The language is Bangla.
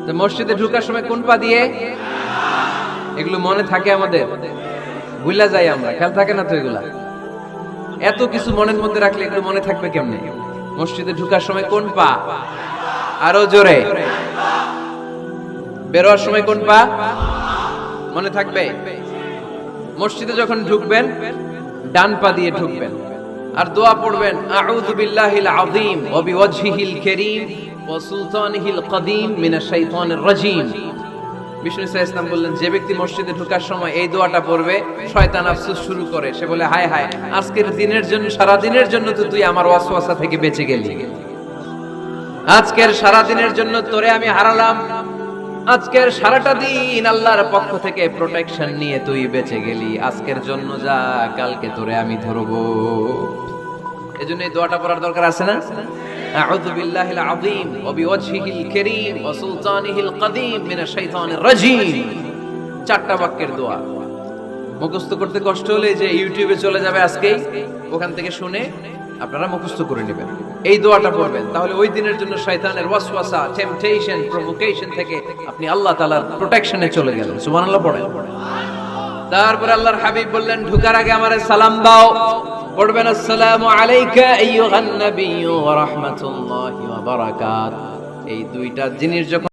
তো মসজিদে ঢোকার সময় কোন পা দিয়ে? এগুলো মনে থাকে আমাদের? ভুলা যাই আমরা, খেয়াল থাকে না তো এগুলা? এত কিছু মনের মধ্যে রাখলে এগুলো মনে থাকবে কেমনে? মসজিদে ঢোকার সময় কোন পা? আরো জোরে। বেরোয়ার সময় কোন পা? মনে থাকবে? মসজিদে যখন ঢুকবেন ডান পা দিয়ে ঢুকবেন, আর দোয়া পড়বেন আউযু বিল্লাহিল আযীম ওয়া বিওয়াজহিল কারীম ওয়া সুলতানিহিল কদীম মিনাশ শাইতানির রাজীম। বিষ্ণু ইসলাম বললেন, যে ব্যক্তি মসজিদে ঢোকার সময় এই দোয়াটা পড়বে, শয়তান আফসোস শুরু করে, সে বলে হায় হায়, আজকের দিনের জন্য, সারা দিনের জন্য তো তুই আমার ওয়াসওয়াসা থেকে বেঁচে গেলি, আজকের সারা দিনের জন্য তোরে আমি হারালাম, আজকের সারাটা দিন আল্লাহর পক্ষ থেকে প্রোটেকশন নিয়ে তুই বেঁচে গেলি, আজকের জন্য যা, কালকে তোরে আমি ধরবো। এজন্য এই দোয়াটা পড়ার দরকার আছে না? আউযু বিল্লাহিল আযীম ওয়া বিওয়াজহিল কারীম ওয়া সুলতানিহিল কদীম মিনাশ শাইতানির রাজীম। চারটা বাক্যের দোয়া। মুখস্থ করতে কষ্ট হলে যে ইউটিউবে চলে যাবে আজকেই, ওখান থেকে শুনে আপনারা মুখস্থ করে নেবেন, এই দোয়াটা পড়বেন, তাহলে ওই দিনের জন্য শয়তানের ওয়াসওয়াসা, টেম্পটেশন, প্রভোকেশন থেকে আপনি আল্লাহ তাআলার প্রোটেকশনে চলে গেলেন। সুবহানাল্লাহ পড়েন। তারপর আল্লাহর হাবিব বললেন, ঢোকার আগে আমারে সালাম দাও। পড়বেন আসসালামু আলাইকা আইয়ুহান নাবিয়্যু ওয়া রাহমাতুল্লাহি ওয়া বারাকাতুহু। এই দুইটা জিনিস যখন